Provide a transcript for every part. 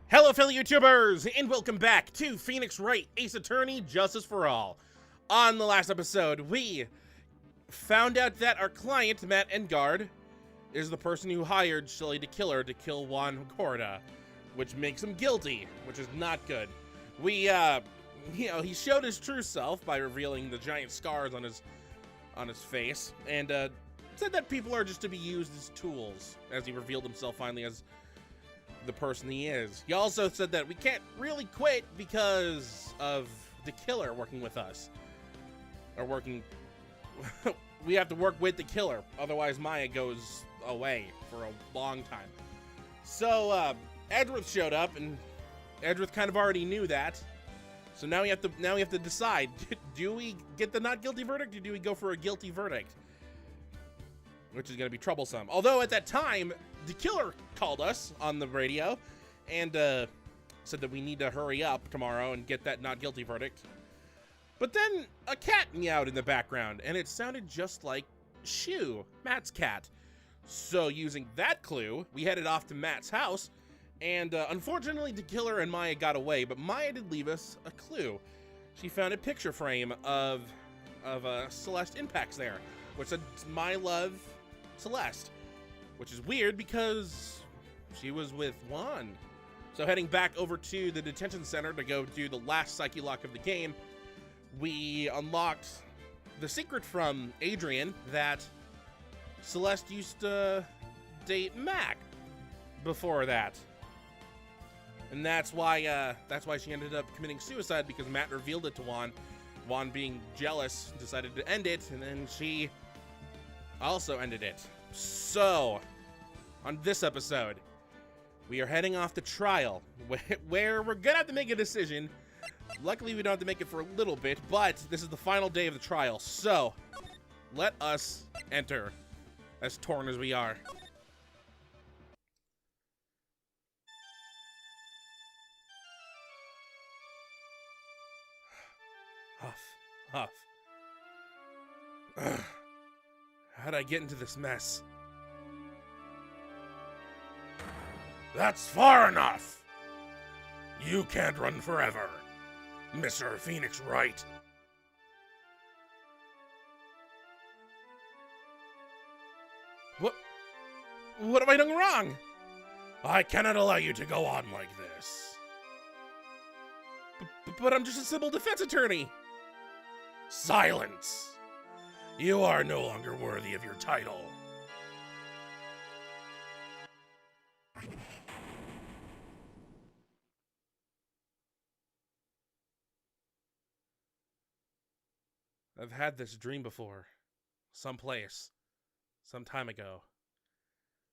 Hello fellow YouTubers, and welcome back to Phoenix Wright, Ace Attorney, Justice for All. On the last episode, we found out that our client, Matt Engard, is the person who hired Shelly the Killer to kill Juan Corda, which makes him guilty, which is not good. We, he showed his true self by revealing the giant scars on his face, and said that people are just to be used as tools, as he revealed himself finally as the person he is. He also said that we can't really quit because of the killer working with us. Or working... we have to work with the killer, otherwise Maya goes away for a long time. So, Edgeworth showed up, and Edgeworth kind of already knew that. So now we have to decide, do we get the not guilty verdict, or do we go for a guilty verdict? Which is going to be troublesome. Although at that time, the killer called us on the radio and said that we need to hurry up tomorrow and get that not guilty verdict. But then a cat meowed in the background, and it sounded just like Shu, Matt's cat. So using that clue, we headed off to Matt's house, and unfortunately the killer and Maya got away, but Maya did leave us a clue. She found a picture frame of Celeste Impacts there, which said, "My love, Celeste," which is weird because she was with Juan. So heading back over to the detention center to go do the last psyche lock of the game, we unlocked the secret from Adrian that Celeste used to date Mac before that. And that's why she ended up committing suicide, because Matt revealed it to Juan. Juan, being jealous, decided to end it, and then she also ended it. So, on this episode, we are heading off to trial, where we're gonna have to make a decision. Luckily, we don't have to make it for a little bit, but this is the final day of the trial, so let us enter, as torn as we are. Huff, huff. Ugh. How'd I get into this mess? That's far enough! You can't run forever, Mr. Phoenix Wright. What have I done wrong? I cannot allow you to go on like this. But I'm just a civil defense attorney. Silence! You are no longer worthy of your title. I've had this dream before, someplace, some time ago,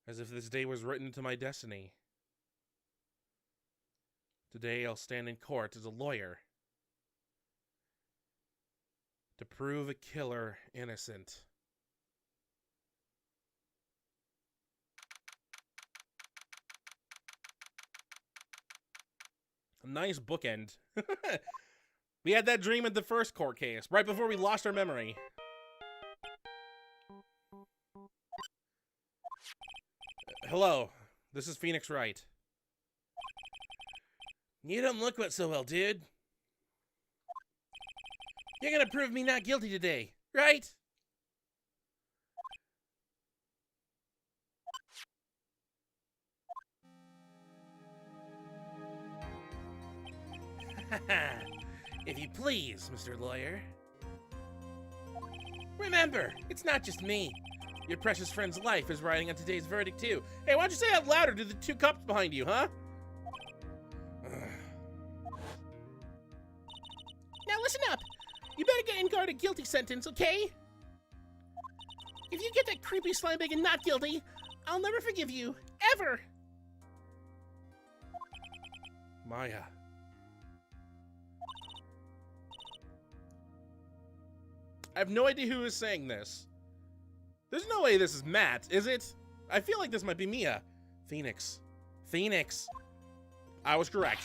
as if this day was written into my destiny. Today I'll stand in court as a lawyer to prove a killer innocent. A nice bookend. We had that dream at the first court case, right before we lost our memory. Hello, this is Phoenix Wright. You don't look so well, dude. You're gonna prove me not guilty today, right? If you please, Mr. Lawyer. Remember, it's not just me. Your precious friend's life is riding on today's verdict, too. Hey, why don't you say that louder to the two cops behind you, huh? Now listen up. You better get Engard a guilty sentence, okay? If you get that creepy slime bag and not guilty, I'll never forgive you. Ever! Maya. I have no idea who is saying this. There's no way this is Matt, is it? I feel like this might be Mia. Phoenix. Phoenix. I was correct.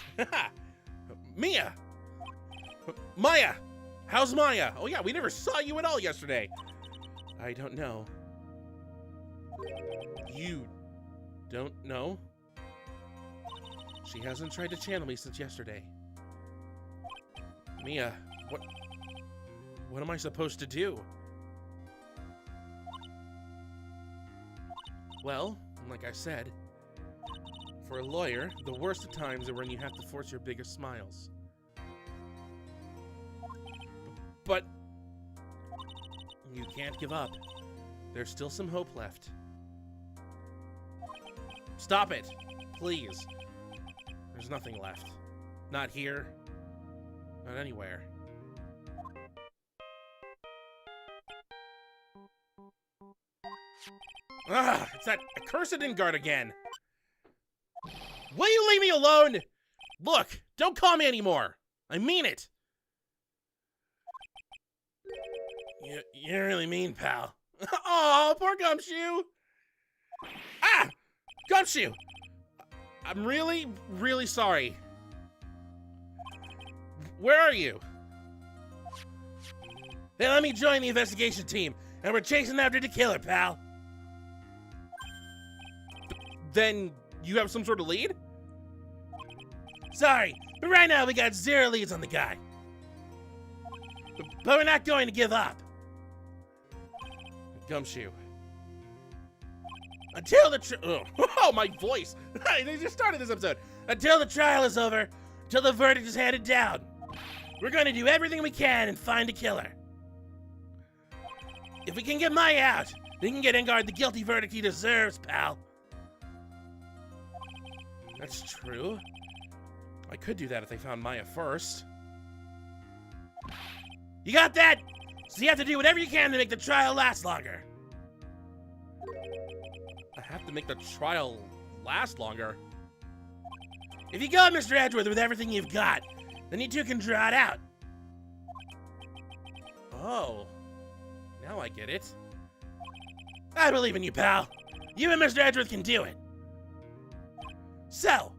Mia! Maya! How's Maya? Oh yeah, we never saw you at all yesterday. I don't know. You don't know? She hasn't tried to channel me since yesterday. Mia, what am I supposed to do? Well, like I said, for a lawyer, the worst of times are when you have to force your biggest smiles. But you can't give up. There's still some hope left. Stop it, please. There's nothing left. Not here. Not anywhere. Ah, it's that accursed Ingard again. Will you leave me alone? Look, don't call me anymore. I mean it. You're really mean, pal. Oh, poor Gumshoe. Ah! Gumshoe! I'm really, really sorry. Where are you? They let me join the investigation team, and we're chasing after the killer, pal. Then you have some sort of lead? Sorry, but right now we got 0 leads on the guy. But we're not going to give up. Gumshoe. Until the oh, my voice. They just started this episode. Until the trial is over, until the verdict is handed down, we're going to do everything we can and find a killer. If we can get Maya out, we can get Ingard the guilty verdict he deserves, pal. That's true. I could do that if they found Maya first. You got that? So you have to do whatever you can to make the trial last longer. I have to make the trial last longer? If you go, Mr. Edgeworth, with everything you've got, then you two can draw it out. Oh. Now I get it. I believe in you, pal. You and Mr. Edgeworth can do it. So,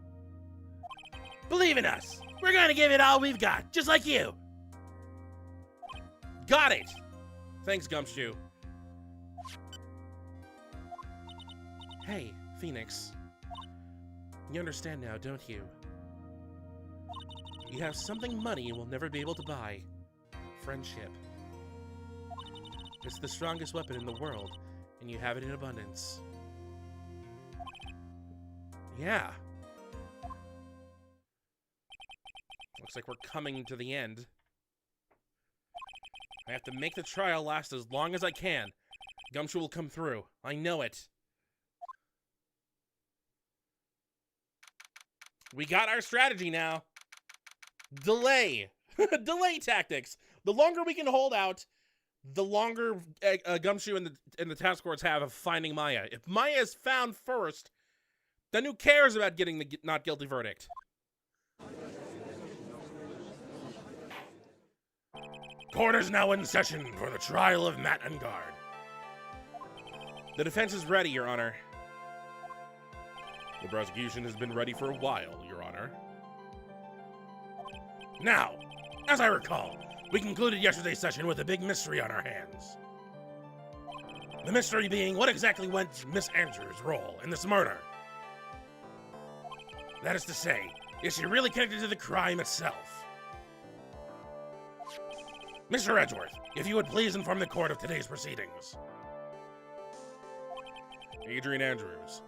believe in us. We're gonna give it all we've got, just like you. Got it. Thanks, Gumshoe. Hey, Phoenix. You understand now, don't you? You have something money will never be able to buy. Friendship. It's the strongest weapon in the world, and you have it in abundance. Yeah. Looks like we're coming to the end. I have to make the trial last as long as I can. Gumshoe will come through. I know it. We got our strategy now. Delay. Delay tactics. The longer we can hold out, the longer Gumshoe and the task force have of finding Maya. If Maya is found first, then who cares about getting the not guilty verdict? Court is now in session for the trial of Matt and Guard. The defense is ready, Your Honor. The prosecution has been ready for a while, Your Honor. Now, as I recall, we concluded yesterday's session with a big mystery on our hands. The mystery being what exactly went Miss Andrews' role in this murder. That is to say, is she really connected to the crime itself? Mr. Edgeworth, if you would please inform the court of today's proceedings. Adrian Andrews.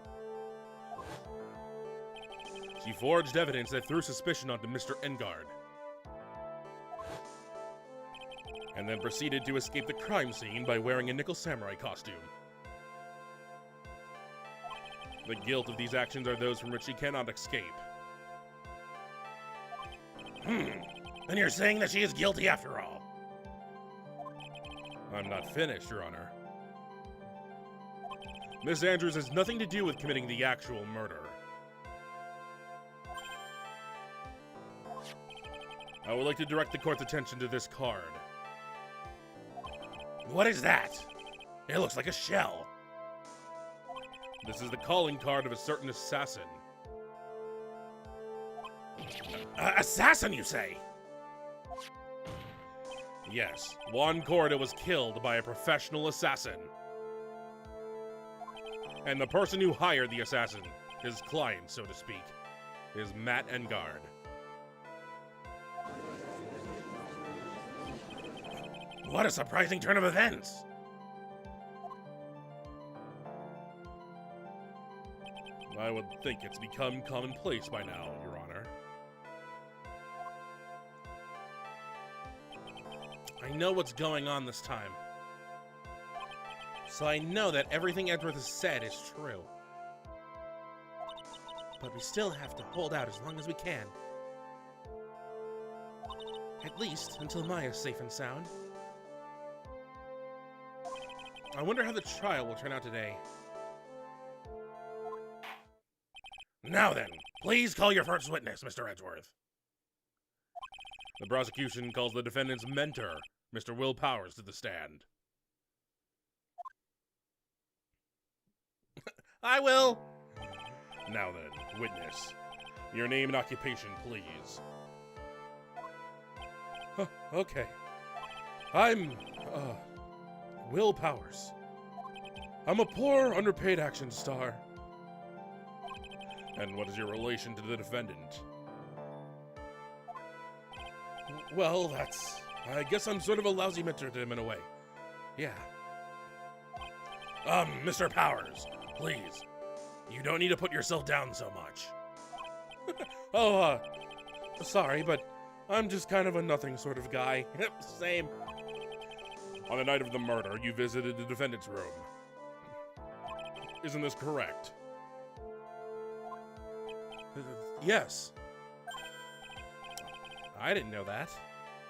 She forged evidence that threw suspicion onto Mr. Ingard, and then proceeded to escape the crime scene by wearing a nickel samurai costume. The guilt of these actions are those from which she cannot escape. Then you're saying that she is guilty after all? I'm not finished, Your Honor. Miss Andrews has nothing to do with committing the actual murder. I would like to direct the court's attention to this card. What is that? It looks like a shell. This is the calling card of a certain assassin. Assassin, you say? Yes, Juan Corda was killed by a professional assassin. And the person who hired the assassin, his client, so to speak, is Matt and Guard. What a surprising turn of events! I would think it's become commonplace by now, Your Honor. I know what's going on this time. So I know that everything Edgeworth has said is true. But we still have to hold out as long as we can. At least until Maya's safe and sound. I wonder how the trial will turn out today. Now then, please call your first witness, Mr. Edgeworth. The prosecution calls the defendant's mentor, Mr. Will Powers, to the stand. I will. Now then, witness. Your name and occupation, please. Okay. I'm, Will Powers. I'm a poor, underpaid action star. And what is your relation to the defendant? Well, I guess I'm sort of a lousy mentor to him in a way. Yeah. Mr. Powers, please. You don't need to put yourself down so much. Sorry, but I'm just kind of a nothing sort of guy. Same. On the night of the murder, you visited the defendant's room. Isn't this correct? Yes. I didn't know that.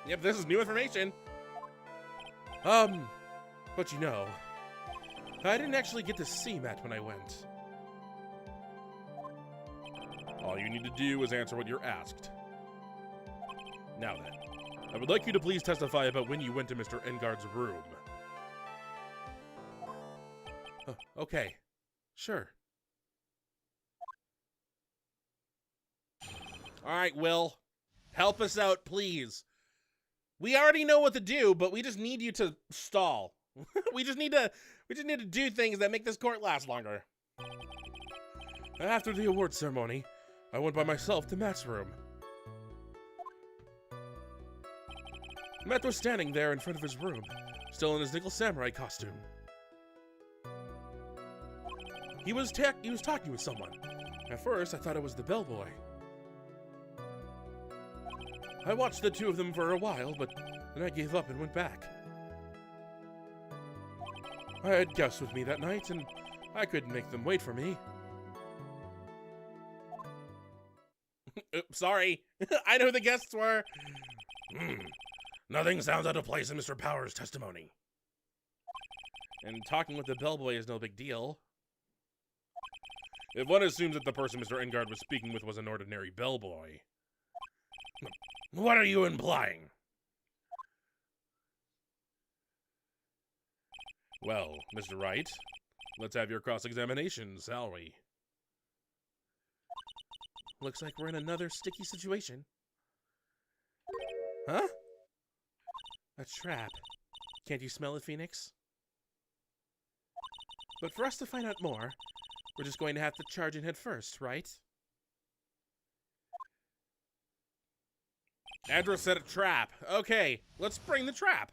Yep, this is new information. But you know, I didn't actually get to see Matt when I went. All you need to do is answer what you're asked. Now then, I would like you to please testify about when you went to Mr. Engard's room. Okay, sure. All right, Will, help us out, please. We already know what to do, but we just need you to stall. we just need to do things that make this court last longer. After the award ceremony, I went by myself to Matt's room. Matt was standing there in front of his room, still in his nickel samurai costume. He was talking with someone. At first, I thought it was the bellboy. I watched the two of them for a while, but then I gave up and went back. I had guests with me that night, and I couldn't make them wait for me. Sorry, I know who the guests were. Nothing sounds out of place in Mr. Powers' testimony. And talking with the bellboy is no big deal. If one assumes that the person Mr. Engard was speaking with was an ordinary bellboy. What are you implying? Well, Mr. Wright, let's have your cross-examination, shall we? Looks like we're in another sticky situation. Huh? A trap. Can't you smell it, Phoenix? But for us to find out more, we're just going to have to charge in head first, right? Adra set a trap. Okay, let's bring the trap.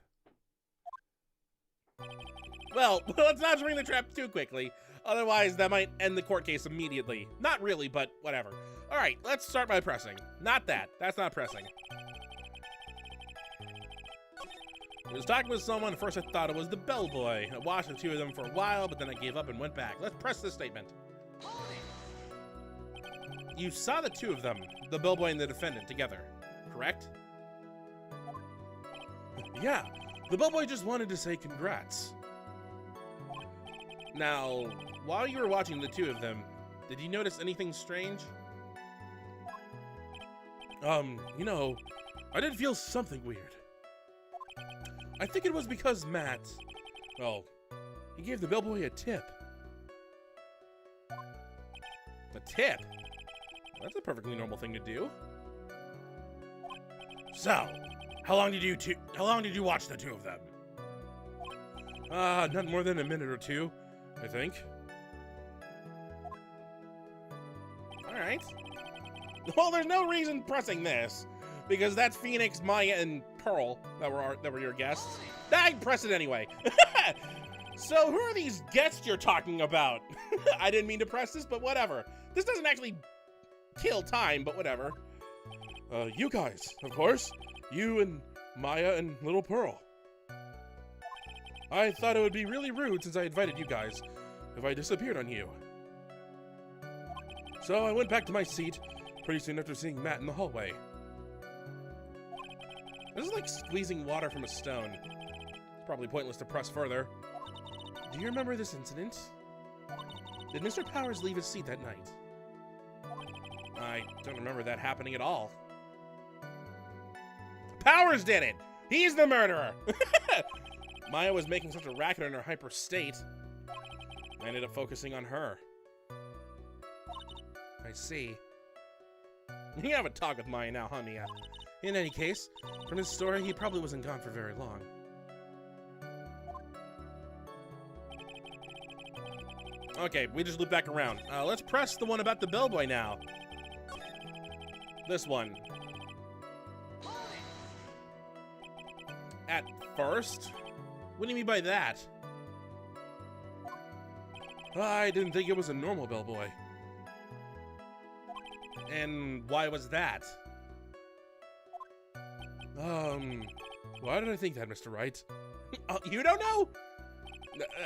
Well, let's not bring the trap too quickly. Otherwise, that might end the court case immediately. Not really, but whatever. All right, let's start by pressing. Not that. That's not pressing. I was talking with someone. First, I thought it was the bellboy. I watched the two of them for a while, but then I gave up and went back. Let's press this statement. You saw the two of them, the bellboy and the defendant, together, correct? Yeah, the bellboy just wanted to say congrats. Now, while you were watching the two of them, did you notice anything strange? You know, I did feel something weird. I think it was because Matt, well, he gave the bellboy a tip. A tip? That's a perfectly normal thing to do. So, how long did you watch the two of them? Not more than a minute or two, I think. All right. Well, there's no reason pressing this, because that's Phoenix, Maya, and Pearl that were your guests. I'd press it anyway. So who are these guests you're talking about? I didn't mean to press this, but whatever. This doesn't actually kill time, but whatever. You guys, of course. You and Maya and Little Pearl. I thought it would be really rude since I invited you guys if I disappeared on you. So I went back to my seat pretty soon after seeing Matt in the hallway. This is like squeezing water from a stone. Probably pointless to press further. Do you remember this incident? Did Mr. Powers leave his seat that night? I don't remember that happening at all. Powers did it! He's the murderer! Maya was making such a racket in her hyper state. I ended up focusing on her. I see. You have a talk with Maya now, huh, Mia? In any case, from his story, he probably wasn't gone for very long. Okay, we just loop back around. Let's press the one about the bellboy now. This one. At first? What do you mean by that? I didn't think it was a normal bellboy. And why was that? Why did I think that, Mr. Wright? You don't know?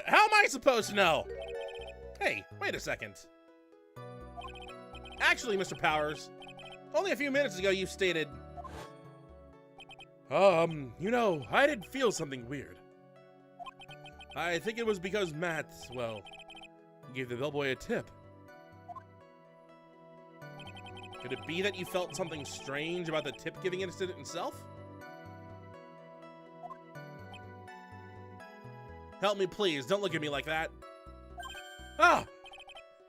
How am I supposed to know? Hey, wait a second. Actually, Mr. Powers, only a few minutes ago you stated, you know, I did feel something weird. I think it was because Matt, well, gave the bellboy a tip. Could it be that you felt something strange about the tip-giving incident itself? Help me, please. Don't look at me like that. Ah!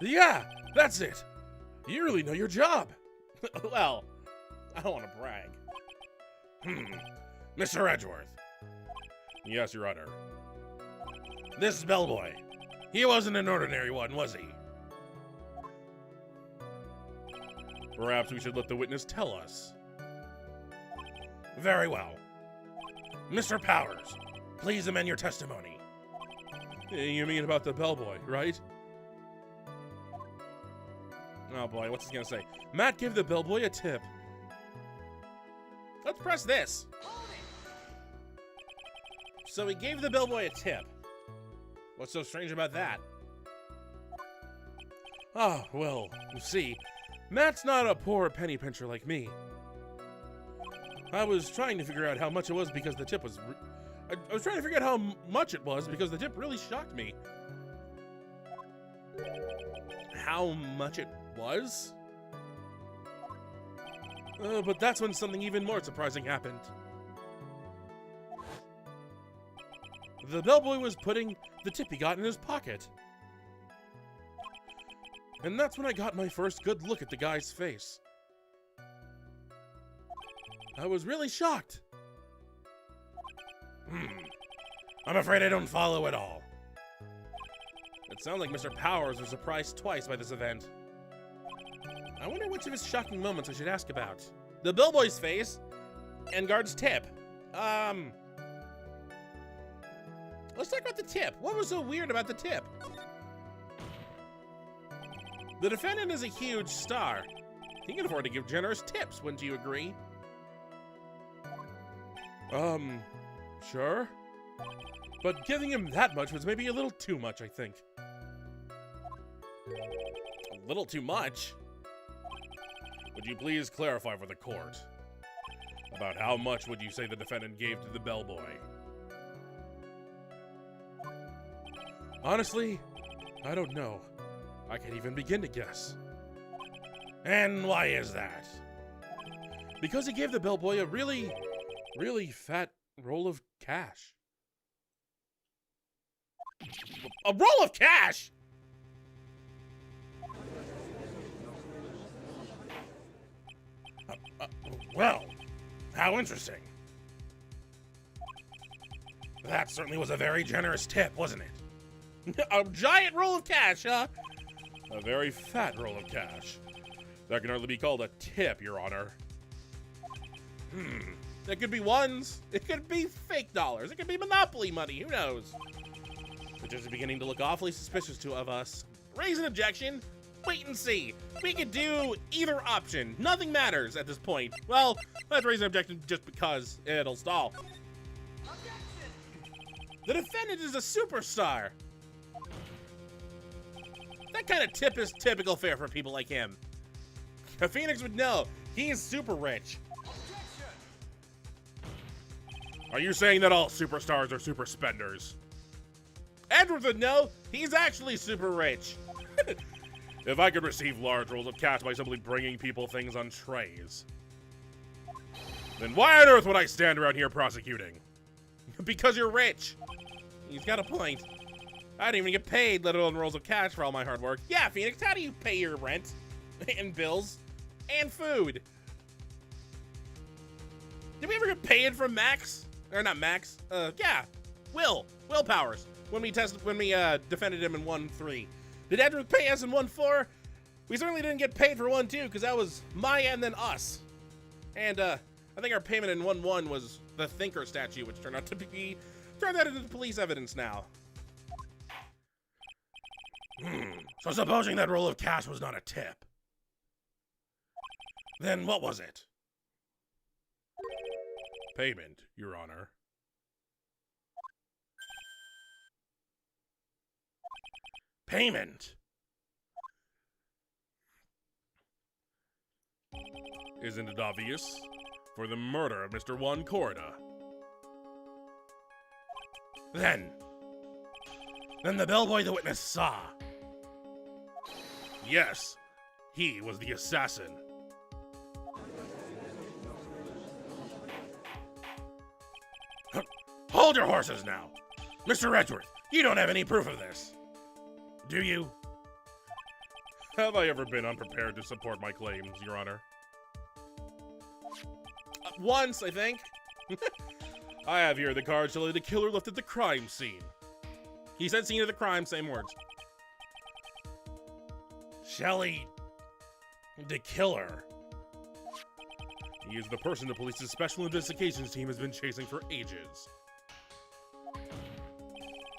Yeah, that's it. You really know your job. Well, I don't want to brag. Mr. Edgeworth. Yes, Your Honor. This bellboy. He wasn't an ordinary one, was he? Perhaps we should let the witness tell us. Very well. Mr. Powers, please amend your testimony. You mean about the bellboy, right? Oh boy, what's he gonna say? Matt gave the bellboy a tip. Let's press this. So he gave the bellboy a tip. What's so strange about that? Ah, well, you see, Matt's not a poor penny pincher like me. I was trying to figure out how much it was because the tip was... I was trying to figure out how much it was because the tip really shocked me. How much it was? But that's when something even more surprising happened. The bellboy was putting the tip he got in his pocket. And that's when I got my first good look at the guy's face. I was really shocked. I'm afraid I don't follow at all. It sounds like Mr. Powers was surprised twice by this event. I wonder which of his shocking moments I should ask about. The bellboy's face and Guard's tip. Let's talk about the tip. What was so weird about the tip? The defendant is a huge star. He can afford to give generous tips, wouldn't you agree? Sure. But giving him that much was maybe a little too much, I think. A little too much? Would you please clarify for the court? About how much would you say the defendant gave to the bellboy? Honestly, I don't know. I can't even begin to guess. And why is that? Because he gave the bellboy a really fat roll of cash. A roll of cash?! Well, how interesting. That certainly was a very generous tip, wasn't it? A giant roll of cash, huh? A very fat roll of cash. That can hardly be called a tip, Your Honor. It could be ones. It could be fake dollars. It could be Monopoly money. Who knows? The judge is beginning to look awfully suspicious of us. Raise an objection. Wait and see. We could do either option. Nothing matters at this point. Well, let's raise an objection just because it'll stall. The defendant is a superstar. That kind of tip is typical fare for people like him. Phoenix would know. He is super rich. Are you saying that all superstars are super spenders? Edward would know. He's actually super rich. If I could receive large rolls of cash by simply bringing people things on trays, then why on earth would I stand around here prosecuting? Because you're rich. He's got a point. I didn't even get paid, let alone rolls of cash for all my hard work. Yeah, Phoenix, how do you pay your rent and bills and food? Did we ever get paid from Max? Or not Max? Yeah, Will Powers. When we defended him in 1-3. Did Edward pay us in 1-4? We certainly didn't get paid for 1-2 because that was my and then us. And I think our payment in 1-1 was the Thinker statue, which turned out into police evidence now. So supposing that roll of cash was not a tip, then what was it? Payment, Your Honor. Payment? Isn't it obvious? For the murder of Mr. Juan Corda. Then the bellboy the witness saw. Yes, he was the assassin. Hold your horses now. Mr. Edgeworth, you don't have any proof of this. Do you? Have I ever been unprepared to support my claims, Your Honor? Once, I think. I have here the card showing the killer left at the crime scene. He said scene of the crime, same words. Shelley, the killer. He is the person the police's special investigations team has been chasing for ages.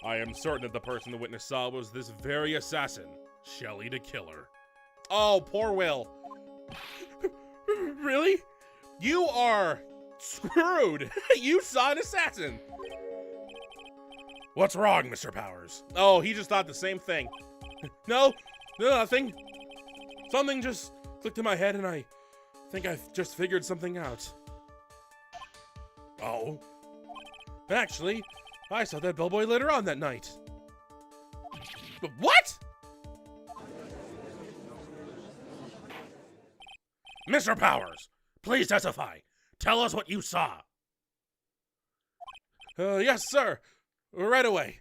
I am certain that the person the witness saw was this very assassin, Shelley the killer. Oh, poor Will. Really? You are screwed. You saw an assassin. What's wrong, Mr. Powers? Oh, he just thought the same thing. No, nothing. Something just clicked in my head and I think I've just figured something out. Oh? Actually, I saw that bellboy later on that night. What? Mr. Powers, please testify. Tell us what you saw. Yes, sir. Right away.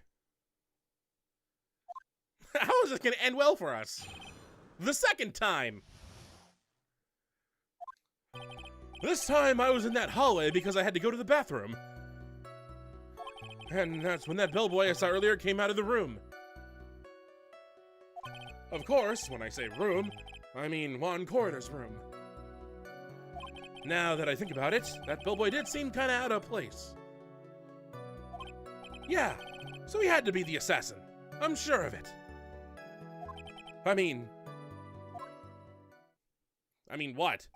How is this going to end well for us? The second time. This time I was in that hallway because I had to go to the bathroom. And that's when that bellboy I saw earlier came out of the room. Of course, when I say room, I mean Juan Corda's room. Now that I think about it, that bellboy did seem kind of out of place. Yeah, so he had to be the assassin. I'm sure of it. I mean what?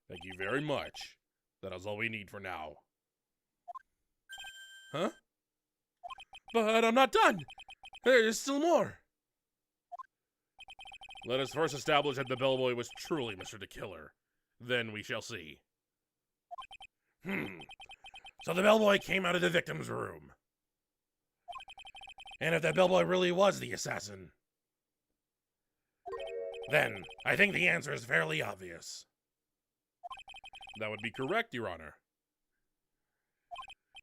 Thank you very much. That is all we need for now. Huh? But I'm not done. There's still more. Let us first establish that the bellboy was truly Mr. the Killer. Then we shall see. So the bellboy came out of the victim's room. And if that bellboy really was the assassin, then I think the answer is fairly obvious. That would be correct, Your Honor.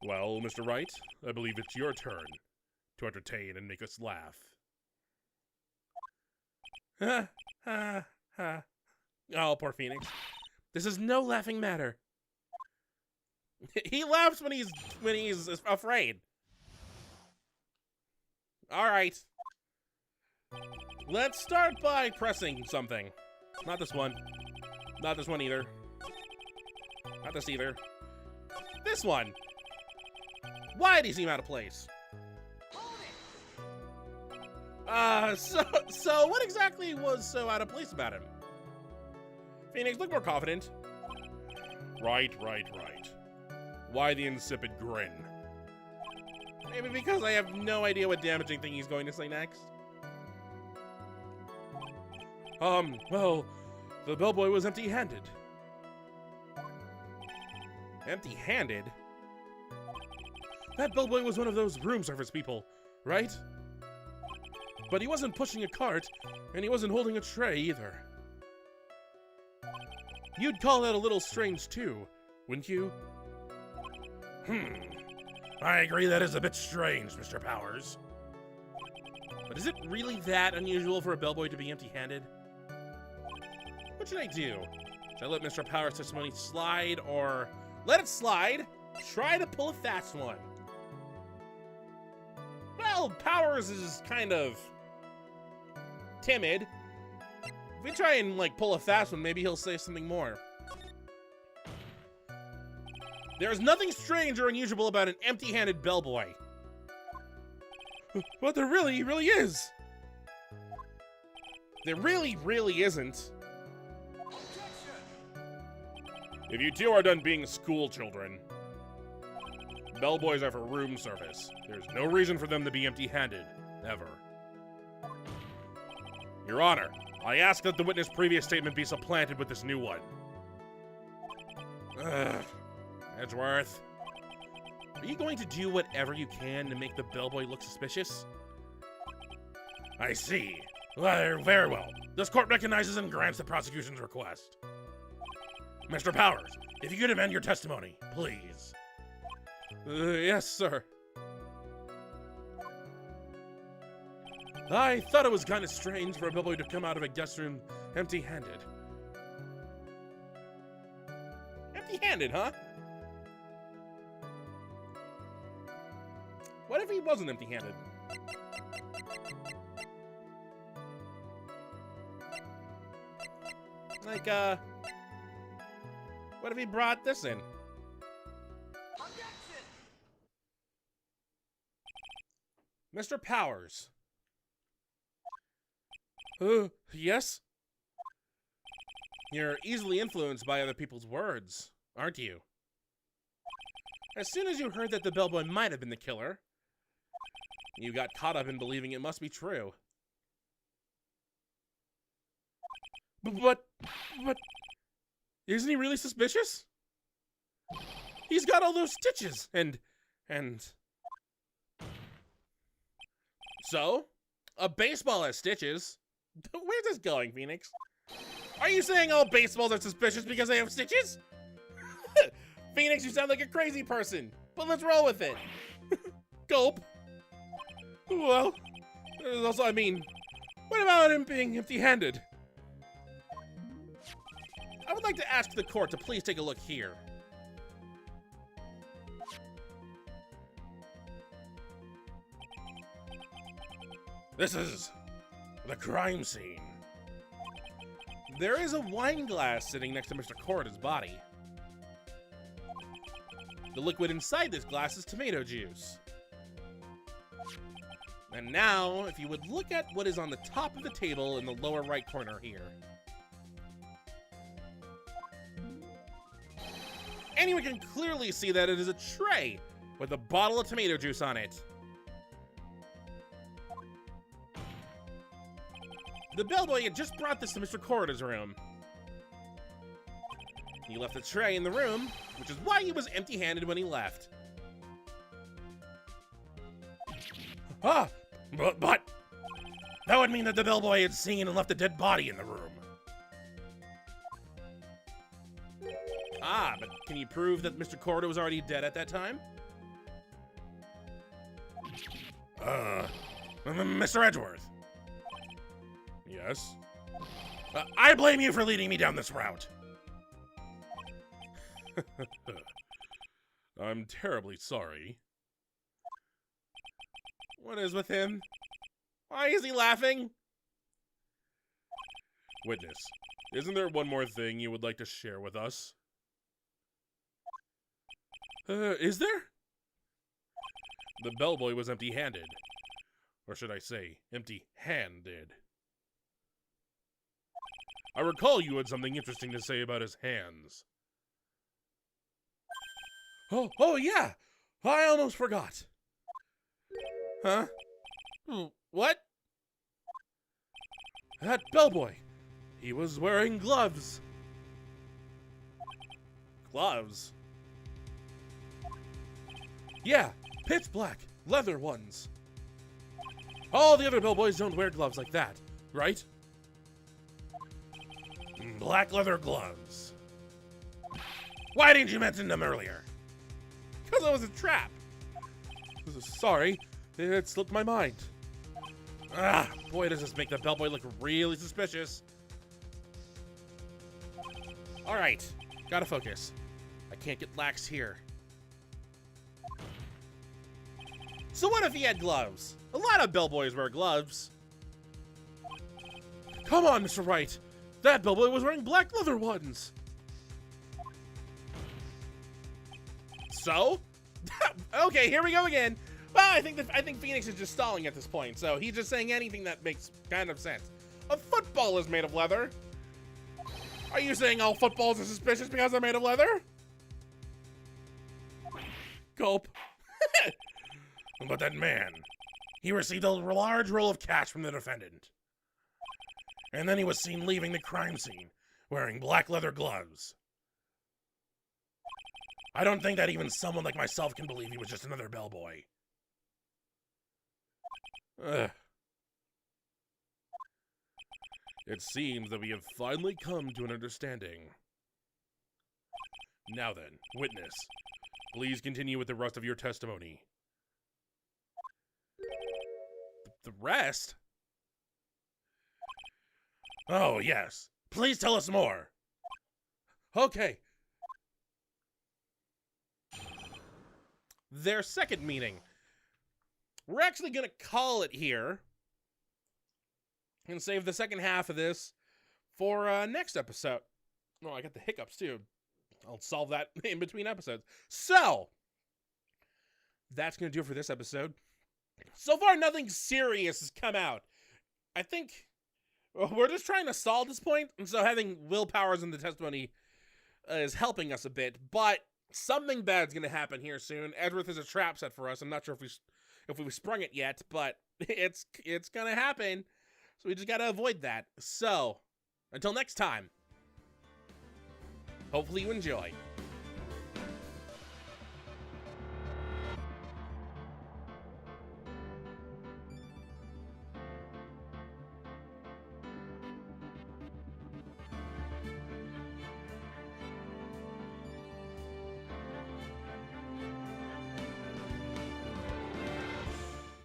Well, Mr. Wright, I believe it's your turn to entertain and make us laugh. Oh, poor Phoenix. This is no laughing matter. He laughs when he's afraid. All right. Let's start by pressing something. Not this one. Not this one either. Not this either. This one! Why do you seem out of place? So what exactly was so out of place about him? Phoenix, look more confident. Right. Why the insipid grin? Maybe because I have no idea what damaging thing he's going to say next. Well, the bellboy was empty-handed. Empty-handed? That bellboy was one of those room service people, right? But he wasn't pushing a cart, and he wasn't holding a tray either. You'd call that a little strange too, wouldn't you? I agree that is a bit strange, Mr. Powers. But is it really that unusual for a bellboy to be empty-handed? What should I do? Should I let Mr. Powers' testimony slide, or let it slide? Try to pull a fast one. Well, Powers is kind of timid. If we try and, like, pull a fast one, maybe he'll say something more. There's nothing strange or unusual about an empty-handed bellboy. But there really is. There really isn't. If you two are done being school children, bellboys are for room service. There's no reason for them to be empty-handed, ever. Your Honor, I ask that the witness' previous statement be supplanted with this new one. Edgeworth, are you going to do whatever you can to make the bellboy look suspicious? I see. Well, very well. This court recognizes and grants the prosecution's request. Mr. Powers, if you could amend your testimony, please. Yes, sir. I thought it was kind of strange for a bellboy to come out of a guest room empty-handed. Empty-handed, huh? What if he wasn't empty-handed? Like, what if he brought this in? Objection! Mr. Powers. Yes? You're easily influenced by other people's words, aren't you? As soon as you heard that the bellboy might have been the killer, you got caught up in believing it must be true. But, isn't he really suspicious? He's got all those stitches, and... So? A baseball has stitches. Where's this going, Phoenix? Are you saying all baseballs are suspicious because they have stitches? Phoenix, you sound like a crazy person, but let's roll with it. Gulp. Well, also, I mean, what about him being empty-handed? I would like to ask the court to please take a look here. This is the crime scene. There is a wine glass sitting next to Mr. Corda's body. The liquid inside this glass is tomato juice. And now, if you would look at what is on the top of the table in the lower right corner here. Anyone can clearly see that it is a tray with a bottle of tomato juice on it. The bellboy had just brought this to Mr. Corda's room. He left the tray in the room, which is why he was empty-handed when he left. But that would mean that the bellboy had seen and left a dead body in the room. But can you prove that Mr. Corda was already dead at that time? Mr. Edgeworth. Yes? I blame you for leading me down this route. I'm terribly sorry. What is with him? Why is he laughing? Witness, Isn't there one more thing you would like to share with us? Is there? The bellboy was empty-handed. Or should I say, empty-handed. I recall you had something interesting to say about his hands. Oh yeah! I almost forgot. Huh? What? That bellboy. He was wearing gloves. Gloves? Yeah, pitch black, leather ones. All the other bellboys don't wear gloves like that, right? Black leather gloves. Why didn't you mention them earlier? Because it was a trap. Sorry, it slipped my mind. Ah, boy, does this make the bellboy look really suspicious. Alright, gotta focus. I can't get lax here. So what if he had gloves? A lot of bellboys wear gloves. Come on, Mr. Wright. That bellboy was wearing black leather ones. So? Okay, here we go again. Well, I think Phoenix is just stalling at this point, so he's just saying anything that makes kind of sense. A football is made of leather. Are you saying all footballs are suspicious because they're made of leather? Gulp. But that man, he received a large roll of cash from the defendant. And then he was seen leaving the crime scene, wearing black leather gloves. I don't think that even someone like myself can believe he was just another bellboy. Ugh. It seems that we have finally come to an understanding. Now then, witness, please continue with the rest of your testimony. The rest? Oh, yes. Please tell us more. Okay. Their second meeting. We're actually going to call it here and save the second half of this for next episode. Oh, I got the hiccups too. I'll solve that in between episodes. So, that's going to do it for this episode. So far, nothing serious has come out. I think we're just trying to stall at this point, and so having Will Powers in the testimony is helping us a bit, but something bad's going to happen here soon. Edgeworth is a trap set for us. I'm not sure if we've sprung it yet, but it's going to happen. So we just got to avoid that. So, until next time, hopefully you enjoy.